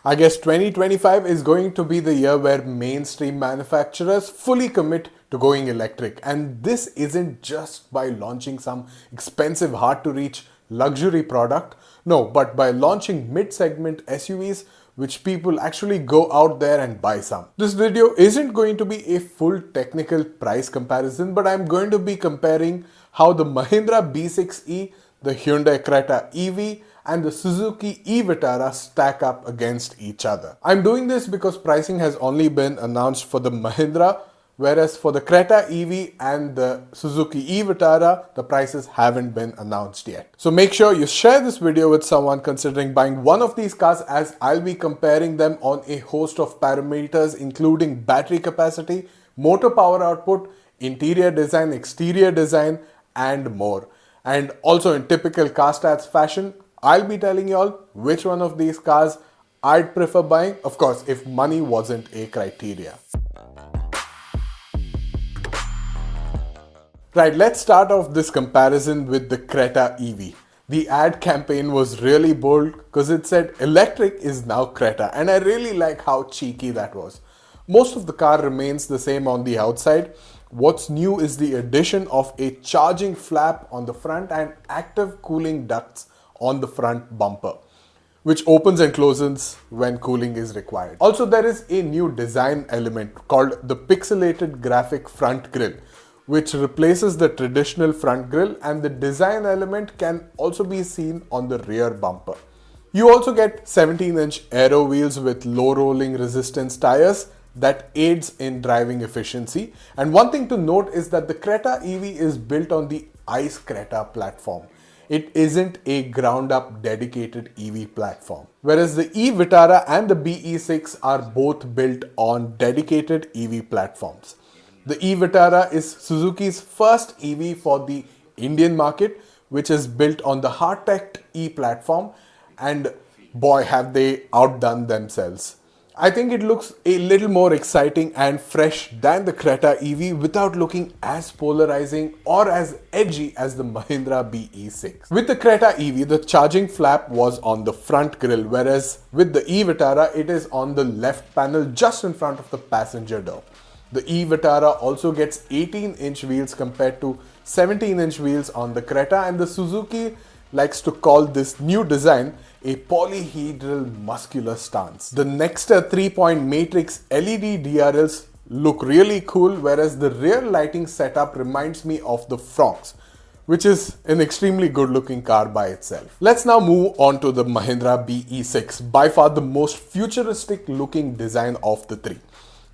I guess 2025 is going to be the year where mainstream manufacturers fully commit to going electric. And this isn't just by launching some expensive, hard to reach luxury product. No, but by launching mid-segment SUVs which people actually go out there and buy some. This video isn't going to be a full technical price comparison, but I'm going to be comparing how the Mahindra B6e, the Hyundai Creta EV, and the Suzuki Vitara stack up against each other. I'm doing this because pricing has only been announced for the Mahindra, whereas for the Creta EV and the Suzuki Vitara, the prices haven't been announced yet. So make sure you share this video with someone considering buying one of these cars, as I'll be comparing them on a host of parameters including battery capacity, motor power output, interior design, exterior design, and more. And also in typical CarStats fashion, I'll be telling you all which one of these cars I'd prefer buying, of course, if money wasn't a criteria. Right, let's start off this comparison with the Creta EV. The ad campaign was really bold because it said electric is now Creta, and I really like how cheeky that was. Most of the car remains the same on the outside. What's new is the addition of a charging flap on the front and active cooling ducts on the front bumper, which opens and closes when cooling is required. Also, there is a new design element called the pixelated graphic front grille, which replaces the traditional front grille, and the design element can also be seen on the rear bumper. You also get 17-inch aero wheels with low rolling resistance tires that aids in driving efficiency. And one thing to note is that the Creta EV is built on the ICE Creta platform. It isn't a ground-up dedicated EV platform. Whereas the e-Vitara and the BE6 are both built on dedicated EV platforms. The e-Vitara is Suzuki's first EV for the Indian market, which is built on the hard-tech E platform, and boy have they outdone themselves. I think it looks a little more exciting and fresh than the Creta EV without looking as polarizing or as edgy as the Mahindra BE6. With the Creta EV, the charging flap was on the front grille, whereas with the e-Vitara, it is on the left panel just in front of the passenger door. The e-Vitara also gets 18-inch wheels compared to 17-inch wheels on the Creta, and the Suzuki likes to call this new design a polyhedral muscular stance. The next 3-point matrix LED DRLs look really cool, whereas the rear lighting setup reminds me of the Fronx, which is an extremely good looking car by itself. Let's now move on to the Mahindra BE6, by far the most futuristic looking design of the three.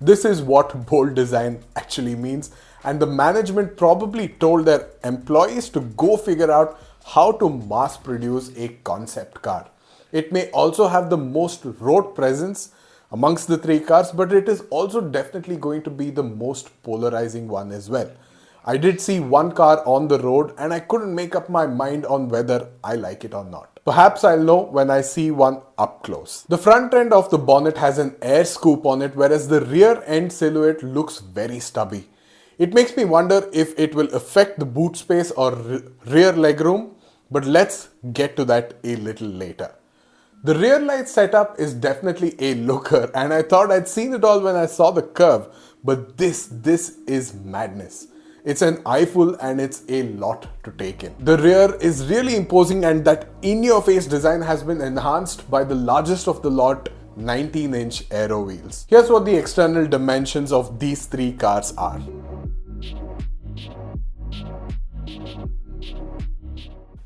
This is what bold design actually means, and the management probably told their employees to go figure out how to mass produce a concept car. It may also have the most road presence amongst the three cars, but it is also definitely going to be the most polarizing one as well. I did see one car on the road and I couldn't make up my mind on whether I like it or not. Perhaps I'll know when I see one up close. The front end of the bonnet has an air scoop on it, whereas the rear end silhouette looks very stubby. It makes me wonder if it will affect the boot space or rear legroom, but let's get to that a little later. The rear light setup is definitely a looker, and I thought I'd seen it all when I saw the curve, but this is madness. It's an eyeful and it's a lot to take in. The rear is really imposing, and that in-your-face design has been enhanced by the largest of the lot 19-inch aero wheels. Here's what the external dimensions of these three cars are.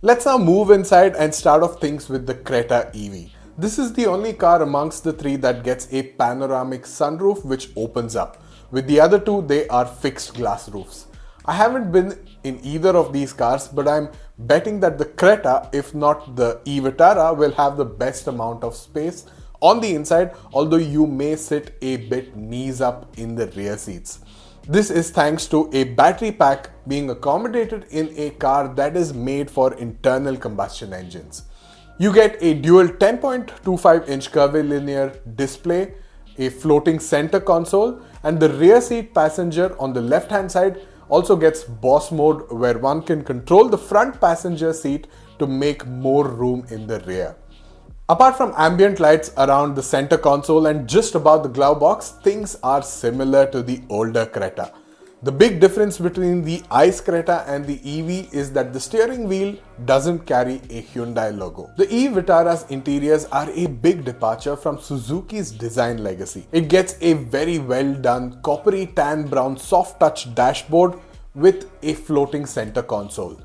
Let's now move inside and start off things with the Creta EV. This is the only car amongst the three that gets a panoramic sunroof which opens up. With the other two, they are fixed glass roofs. I haven't been in either of these cars, but I'm betting that the Creta, if not the e-Vitara, will have the best amount of space on the inside, although you may sit a bit knees up in the rear seats. This is thanks to a battery pack being accommodated in a car that is made for internal combustion engines. You get a dual 10.25-inch curvilinear display, a floating center console, and the rear seat passenger on the left hand side also gets boss mode, where one can control the front passenger seat to make more room in the rear. Apart from ambient lights around the center console and just above the glove box, things are similar to the older Creta. The big difference between the ICE Creta and the EV is that the steering wheel doesn't carry a Hyundai logo. The Vitara's interiors are a big departure from Suzuki's design legacy. It gets a very well done coppery tan brown soft touch dashboard with a floating center console.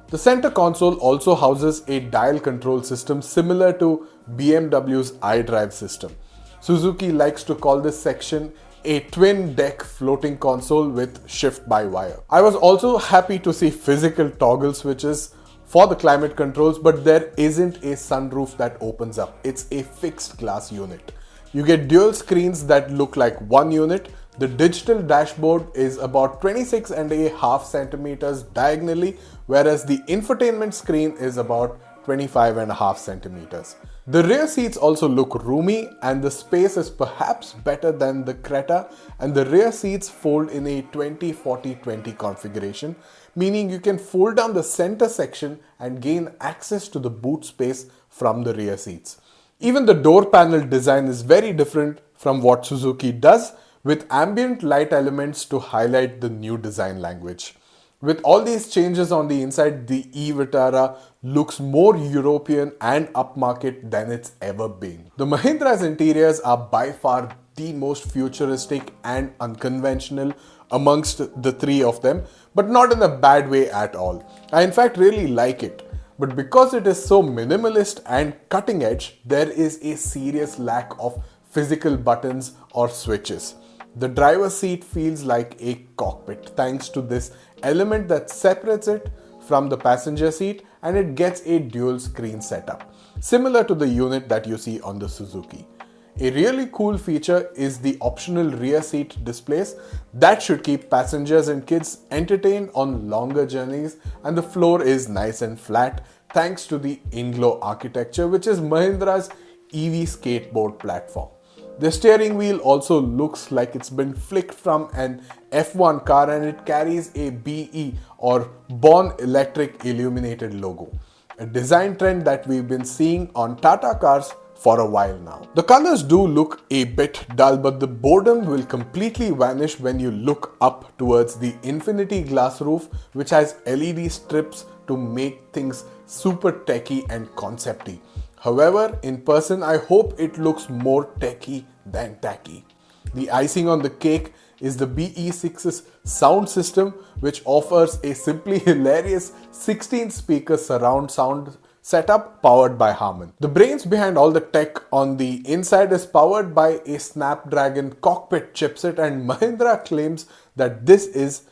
The center console also houses a dial control system similar to BMW's iDrive system. Suzuki likes to call this section a twin deck floating console with shift by wire. I was also happy to see physical toggle switches for the climate controls, but there isn't a sunroof that opens up. It's a fixed glass unit. You get dual screens that look like one unit. The digital dashboard is about 26.5 centimeters diagonally, whereas the infotainment screen is about 25.5 centimeters. The rear seats also look roomy and the space is perhaps better than the Creta, and the rear seats fold in a 20-40-20 configuration, meaning you can fold down the center section and gain access to the boot space from the rear seats. Even the door panel design is very different from what Suzuki does, with ambient light elements to highlight the new design language. With all these changes on the inside, the Vitara looks more European and upmarket than it's ever been. The Mahindra's interiors are by far the most futuristic and unconventional amongst the three of them, but not in a bad way at all. I in fact really like it. But because it is so minimalist and cutting edge, there is a serious lack of physical buttons or switches. The driver's seat feels like a cockpit thanks to this element that separates it from the passenger seat, and it gets a dual screen setup, similar to the unit that you see on the Suzuki. A really cool feature is the optional rear seat displays that should keep passengers and kids entertained on longer journeys, and the floor is nice and flat thanks to the in-glow architecture, which is Mahindra's EV skateboard platform. The steering wheel also looks like it's been flicked from an F1 car, and it carries a BE or Born Electric illuminated logo, a design trend that we've been seeing on Tata cars for a while now. The colors do look a bit dull, but the boredom will completely vanish when you look up towards the infinity glass roof, which has LED strips to make things super techy and concepty. However, in person, I hope it looks more techy than tacky. The icing on the cake is the BE6's sound system, which offers a simply hilarious 16-speaker surround sound setup powered by Harman. The brains behind all the tech on the inside is powered by a Snapdragon cockpit chipset, and Mahindra claims that this is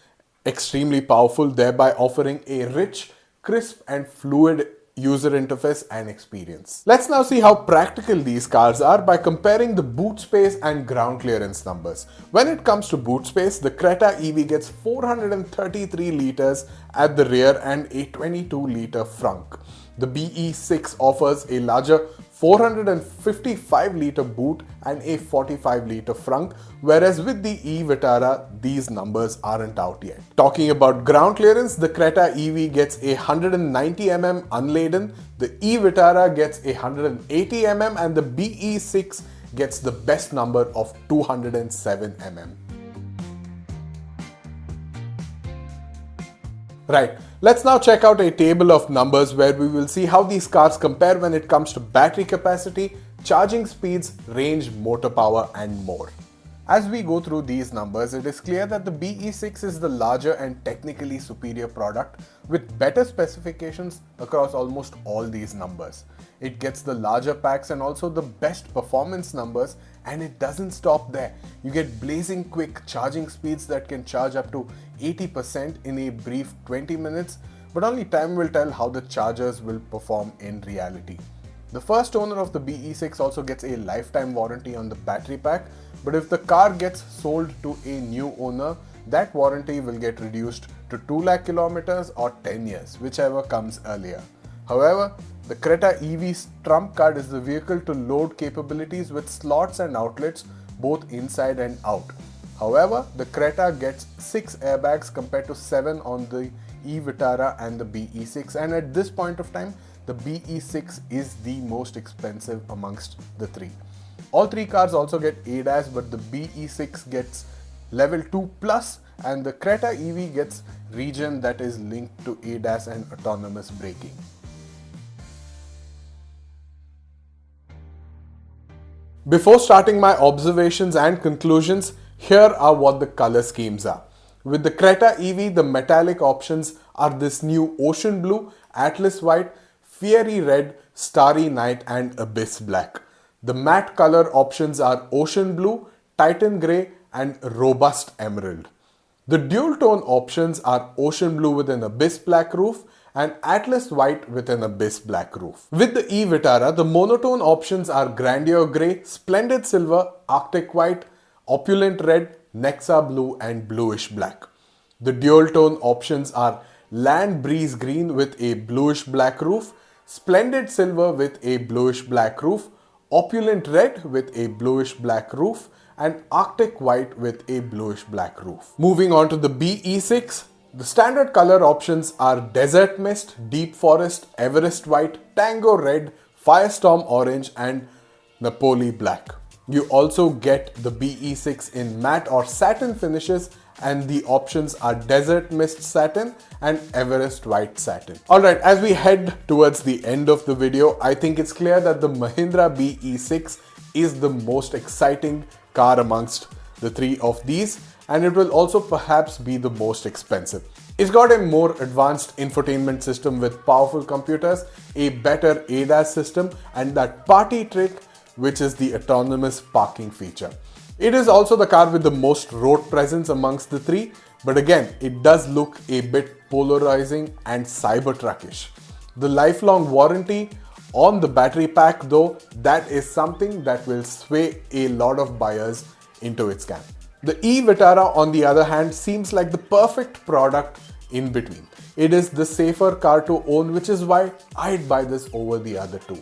extremely powerful, thereby offering a rich, crisp and fluid user interface and experience. Let's now see how practical these cars are by comparing the boot space and ground clearance numbers. When it comes to boot space, the Creta EV gets 433 liters at the rear and a 22-liter frunk. The BE6 offers a larger 455-liter boot and a 45-liter frunk, whereas with the Vitara, these numbers aren't out yet. Talking about ground clearance, the Creta EV gets a 190 mm unladen, the Vitara gets a 180 mm, and the BE6 gets the best number of 207 mm. Right, let's now check out a table of numbers where we will see how these cars compare when it comes to battery capacity, charging speeds, range, motor power and more. As we go through these numbers, it is clear that the BE6 is the larger and technically superior product with better specifications across almost all these numbers. It gets the larger packs and also the best performance numbers, and it doesn't stop there. You get blazing quick charging speeds that can charge up to 80% in a brief 20 minutes, but only time will tell how the chargers will perform in reality. The first owner of the BE6 also gets a lifetime warranty on the battery pack, but if the car gets sold to a new owner, that warranty will get reduced to 2 lakh kilometers or 10 years, whichever comes earlier. However, the Creta EV's trump card is the vehicle to load capabilities with slots and outlets both inside and out. However, the Creta gets 6 airbags compared to 7 on the Vitara and the BE6, and at this point of time, the BE6 is the most expensive amongst the three. All three cars also get ADAS, but the BE6 gets level 2 plus and the Creta EV gets region that is linked to ADAS and autonomous braking. Before starting my observations and conclusions, here are what the color schemes are. With the Creta EV, the metallic options are this new ocean blue, atlas white, fiery red, starry night and abyss black. The matte color options are ocean blue, titan grey and robust emerald. The dual tone options are ocean blue with an abyss black roof and atlas white with an abyss black roof. With the Vitara, the monotone options are grandeur grey, splendid silver, arctic white, opulent red, Nexa blue and bluish black. The dual tone options are land breeze green with a bluish black roof, splendid silver with a bluish black roof, opulent red with a bluish black roof and arctic white with a bluish black roof. Moving on to the BE6, the standard color options are desert mist, deep forest, Everest white, tango red, firestorm orange and Napoli black. You also get the BE6 in matte or satin finishes and the options are desert mist satin and Everest white satin. Alright, as we head towards the end of the video, I think it's clear that the Mahindra BE6 is the most exciting car amongst the three of these, and it will also perhaps be the most expensive. It's got a more advanced infotainment system with powerful computers, a better ADAS system and that party trick which is the autonomous parking feature. It is also the car with the most road presence amongst the three, but again, it does look a bit polarizing and Cybertruckish. The lifelong warranty on the battery pack though, that is something that will sway a lot of buyers into its camp. The e-Vitara on the other hand seems like the perfect product in between. It is the safer car to own, which is why I'd buy this over the other two.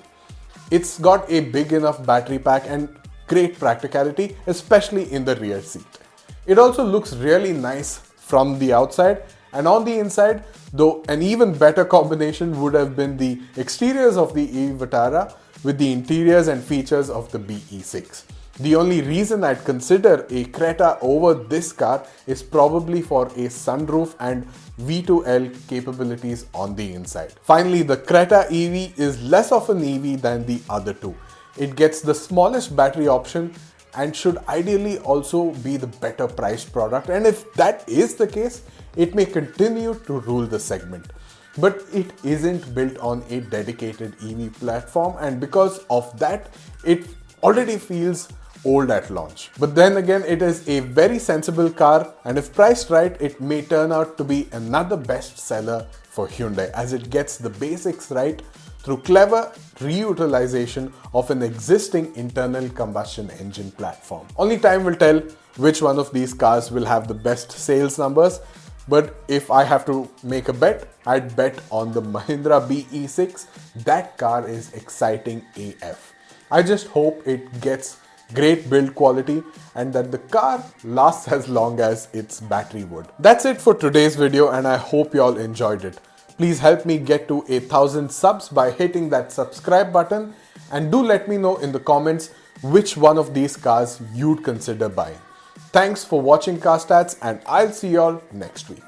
It's got a big enough battery pack and great practicality, especially in the rear seat. It also looks really nice from the outside, and on the inside, though an even better combination would have been the exteriors of the e-Vitara with the interiors and features of the BE6. The only reason I'd consider a Creta over this car is probably for a sunroof and V2L capabilities on the inside. Finally, the Creta EV is less of an EV than the other two. It gets the smallest battery option and should ideally also be the better priced product, and if that is the case, it may continue to rule the segment. But it isn't built on a dedicated EV platform, and because of that, it already feels old at launch. But then again, it is a very sensible car, and if priced right, it may turn out to be another best seller for Hyundai, as it gets the basics right through clever reutilization of an existing internal combustion engine platform. Only time will tell which one of these cars will have the best sales numbers, but if I have to make a bet, I'd bet on the Mahindra BE6. That car is exciting AF. I just hope it gets great build quality and that the car lasts as long as its battery would. That's it for today's video, and I hope you all enjoyed it. Please help me get to 1,000 subs by hitting that subscribe button, and do let me know in the comments which one of these cars you'd consider buying. Thanks for watching CarStats, and I'll see you all next week.